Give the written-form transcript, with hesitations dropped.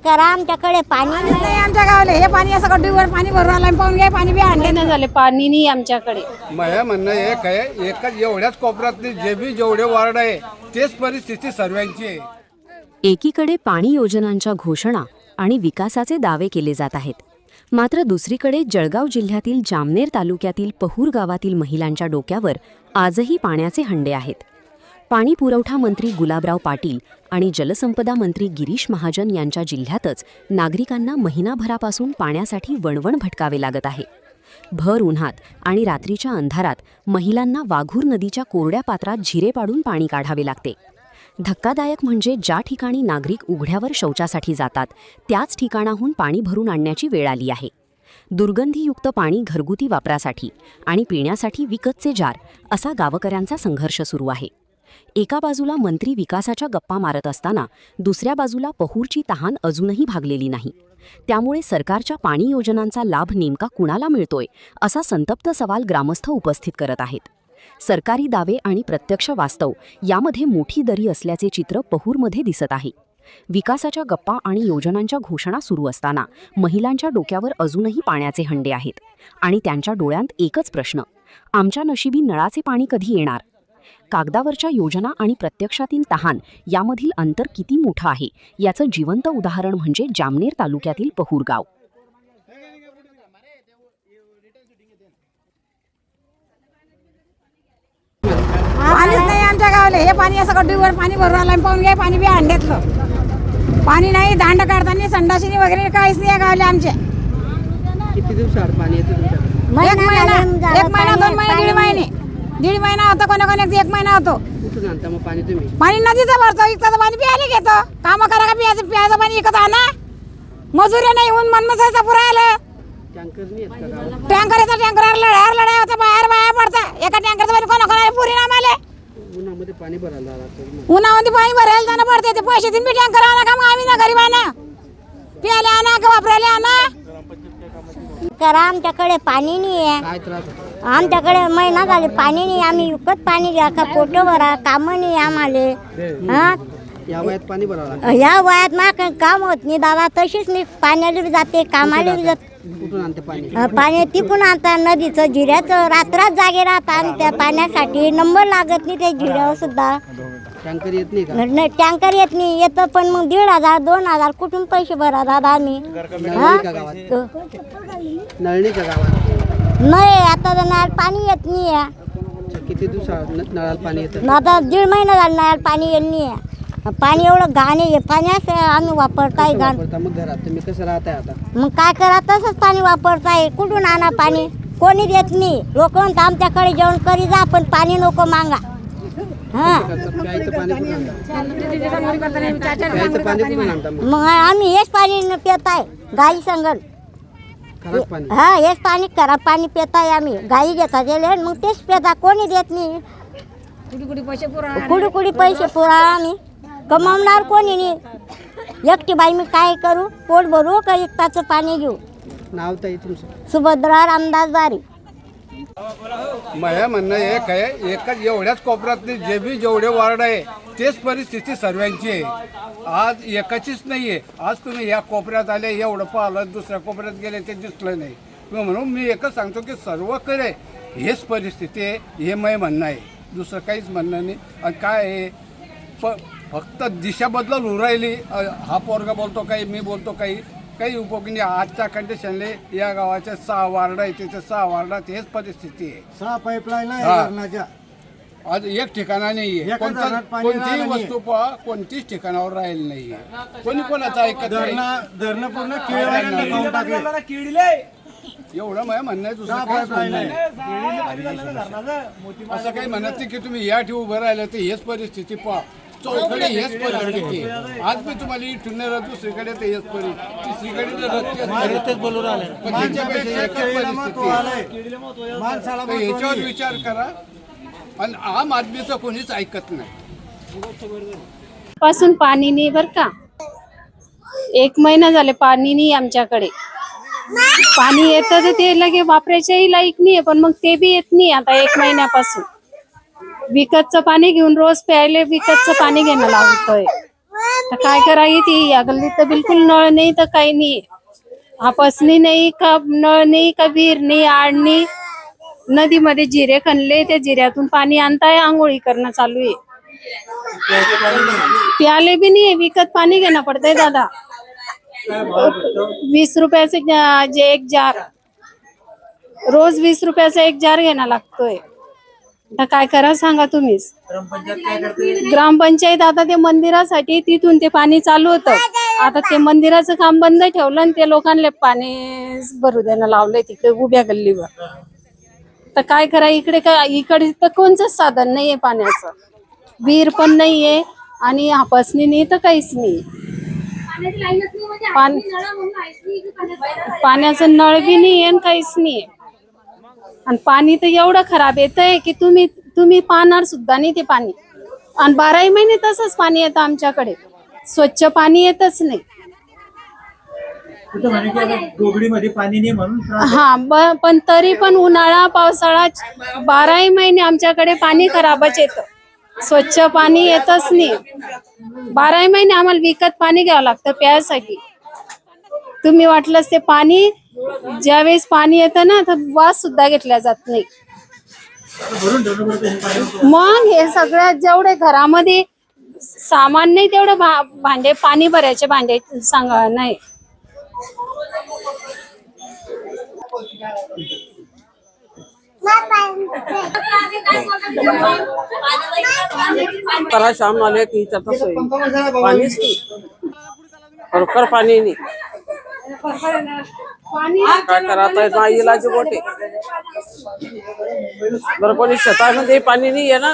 करा, आमच्याकडे पाणी नाही आमच्या गावाला. हे पाणी असं गड्डीवर पाणी भरून आलं, पाहून घ्या पाणी बी आणले नाही झाले, पाणी नाही आमच्याकडे. माझ्या म्हणणं एक आहे, एकच एवढ्याच कोपऱ्यातली जेवढे वार्ड आहे तेच परिस्थिती सर्वांची आहे. एकीकडे पाणी योजनांच्या घोषणा आणि विकासाचे दावे केले जात आहेत, मात्र दुसरीकडे जळगाव जिल्ह्यातील जामनेर तालुक्यातील पहूर गावातील महिलांच्या डोक्यावर आजही पाण्याचे हंडे आहेत. पाणी पुरवठा मंत्री गुलाबराव पाटील आणि जलसंपदा मंत्री गिरीश महाजन यांच्या जिल्ह्यातच नागरिकांना महिनाभरापासून पाण्यासाठी वणवण भटकावे लागत आहे. भर उन्हात आणि रात्रीच्या अंधारात महिलांना वाघूर नदीच्या कोरड्या पात्रात झिरे पाडून पाणी काढावे लागते. धक्कादायक म्हणजे ज्या ठिकाणी नागरिक उघड्यावर शौचासाठी जातात त्याच ठिकाणाहून पाणी भरून आणण्याची वेळ आली आहे. दुर्गंधीयुक्त पाणी घरगुती वापरासाठी आणि पिण्यासाठी विकतचे जार असा गावकऱ्यांचा संघर्ष सुरू आहे. एका बाजूला मंत्री विकासाच्या गप्पा मारत असताना दुसऱ्या बाजूला पहूरची तहान अजूनही भागलेली नाही. त्यामुळे सरकारच्या पाणी योजनांचा लाभ नेमका कुणाला मिळतोय असा संतप्त सवाल ग्रामस्थ उपस्थित करत आहेत. सरकारी दावे आणि प्रत्यक्ष वास्तव यामध्ये मोठी दरी असल्याचे चित्र पहूरमध्ये दिसत आहे. विकासाच्या गप्पा आणि योजनांच्या घोषणा सुरू असताना महिलांच्या डोक्यावर अजूनही पाण्याचे हंडे आहेत आणि त्यांच्या डोळ्यांत एकच प्रश्न, आमच्या नशिबी नळाचे पाणी कधी येणार? कागदावरच्या योजना आणि प्रत्यक्षातील तहान यामधील अंतर किती मोठं आहे याचं जिवंत उदाहरण म्हणजे जामनेर तालुक्यातील पहूर गाव. पाणीच नाही आमच्या गावाला. हे पाणी असं गड्डीवर पाणी भरून आलं, पाहून घ्या पाणी बी आणलेतलं. पाणी नाही, दांड काढताना संडासिनी वगैरे काहीच नाही गावले आमचे. किती दिवसाआड पाणी येतं तुमच्याकडे? एक महिना 2 महिने, दीड महिना होतो, कोणाकोणाचा 1 महिना होतो. कुठून आणता मग पाणी तुम्ही? पाणी नदीचं भरतो, इकडचं पाणी प्यायला घेतो. कामं करा का प्यायचं पाणी इकत आणा. मजुरी नाही, ऊन मनमसायचा पुरा आलं. टँकर नाही येत का गावात? टँकरवर लढाया होता, बाहेर पडता. एका टँकरचं पाणी कोणाकोणाला पुरी ना आले. उन्हामध्ये पाणी भरायला लागतं. उन्हामध्ये पाणी भरायला जाणं पडते. ते पैसे देऊन बी टँकर आणा का मग आम्ही ना गरीबांना प्यायला आणा का वापरायला आणा. करा, आमच्याकडे पाणी नाही आहे. काय त्रास होतो? आमच्याकडे महिना झाले पाणी नाही. आम्ही विकत पाणी घ्या का पोट भरा, कामं नाही आम्हाला. हा, या वयात पाणी भरावं लागतं. या वयात ना काही काम होत नाही दादा. तशीच मी पाण्याला बी जाते, कामाला बी जाते. कुठून आणते पाणी? पाणी तिकून आणतात, नदीचं जिऱ्याचं. रात्रात जागे राहतात आणि त्या पाण्यासाठी नंबर लागत नाही त्या जिऱ्यावर सुद्धा. टँकर येत नाही का? टँकर येत नाही. येतं पण मग 1,500 2,000 कुठून पैसे भरा दादा आम्ही? नळ का गावात? नळ नाही का गावात? नाही, आता तर नळाला पाणी येत नाही आहे. अच्छा, किती दिवसाआड नळाला पाणी येतं? आता 1.5 महिना झाला नळाला पाणी येत नाही आहे. पाणी एवढं घाण आहे. पाण्यास आम्ही वापरताय कसं घाण. वापरता मग घरात? तुम्ही कसं राहताय आता? मग काय करा, तसंच पाणी वापरताय. कुठून आणा पाणी? कोणी देत नाही. लोक म्हणतात आमच्याकडे जेवण करी जा, पण पाणी नको मागा. हा, प्यायचं पाणी कुठून आणता? प्यायचं पाणी कुठून आणता मग? मग आम्ही हेच पाणी पिताय गाई संगल. खराब पाणी? हा, हेच पाणी खराब पाणी पिताय आम्ही. गाई घेतात गेले मग तेच पिता. कोणी देत नाही. कुडी पैसे पुरा आम्ही कमावणार कोणी नाही. एकटी बाई मी काय करू? पोट भरू का एकटाचं पाणी घेऊ? नाव ताई तुमचं? सुभद्रा रामदास बारी. माझ्या म्हणणं एक आहे, एकच एवढ्याच कोपऱ्यातली जेवढे वार्ड आहे तेच परिस्थिती सर्वांची आहे. आज एकाचीच नाही आहे. आज तुम्ही या कोपऱ्यात आले, एवढं पाहिलं, दुसऱ्या कोपऱ्यात गेले ते दिसलं नाही. म्हणून मी एकच सांगतो की सर्वकडे हेच परिस्थिती आहे. हे माझं म्हणणं आहे, दुसरं काहीच म्हणणं नाही. आणि काय आहे, फक्त दिशा बदलून राहिली. हा पोरगा बोलतो काही, मी बोलतो काही उपयोग नाही. आजच्या कंडिशनले या गावाचे 6 वार्ड आहे, तिथे 6 वार्डात हेच परिस्थिती आहे. 6 पाईपलाईन आहे. आज एक ठिकाणा नाहीये. कोणतीही वस्तू पहा, कोणतीच ठिकाणावर राहिली नाहीये. कोणी कोणाचं ऐकत नाही. धरणं पूर्ण किडीले. एवढं माझं म्हणणं आहे, दुसरं काहीच म्हणणं नाही. असं काही म्हणत नाही की तुम्ही या ठिकाणी उभं राहिलं तर हेच परिस्थिती पहा. चौकडे हेच परिस्थिती. आज मी तुम्हाला इथून नाही राहत, दुसरीकडे तर हेच परिस्थिती, तिसरीकडे बोलून याच्यावर विचार करा. आणि आम आदमीचं कोणीच ऐकत नाही. पासून पाणी नाही बर का. 1 महिना झाले पाणी नाही आमच्याकडे. पाणी येतं तर ते लगे वापरायच्याही लायक नाही, पण मग ते बी येत नाही आता 1 महिन्यापासून. विकतचं पाणी घेऊन रोज प्यायले विकतचं पाणी घेणं लागतंय. तर काय करायची ती या गल्लीत तर बिलकुल नळ नाही तर काही नाही, हापसणी नाही का नळ नाही का विहीर नाही आड नाही. नदीमध्ये जिरे खणले, त्या जिऱ्यातून पाणी आणताय, आंघोळी करणं चालू आहे. प्याले भी नाही, विकत पाणी घेणं पडतंय दादा. 20 रुपयाचे जे एक जार, रोज 20 रुपयाचा एक जार घेणं लागतोय. आता काय करा सांगा तुम्हीच. ग्रामपंचायत आता ते मंदिरासाठी तिथून ते पाणी चालू होतं, आता ते मंदिराचं काम बंद ठेवलं आणि ते लोकांना पाणी भरू देणं लावलंय तिकडे उभ्या गल्लीवर. तर काय करा, इकडे तर कोणचंच साधन नाहीये पाण्याचं, विहीर पण नाहीये आणि हापसणी नाही तर काहीच नाही. पाण्याचं नळ बी नाही आणि काहीच नाही. आणि पाणी तर एवढं खराब येतंय की तुम्ही पाहणार सुद्धा नाही ते पाणी. आणि 12 महिने तसंच पाणी येतं आमच्याकडे, स्वच्छ पाणी येतच नाही. डोबडीमध्ये पाणी नाही म्हणून हा पण तरी पण उन्हाळा पावसाळा 12 महिने आमच्याकडे पाणी खराबच येतं, स्वच्छ पाणी येतच नाही. 12 महिने आम्हाला विकत पाणी घ्यावं लागतं प्यायसाठी. तुम्ही वाटलंच ते पाणी ज्यावेळेस पाणी येतं ना तर वास सुद्धा घेतला जात नाही. मग हे सगळ्यात जेवढे घरामध्ये सामान नाही तेवढे भांडे, पाणी भरायचे भांडे सांगा नाही. शाम आले की पाणीच नाही, खरोखर पाणी नाही. काय करा ना इलाज मोठे. बरं कोणी शेतामध्ये पाणी नाही आहे ना.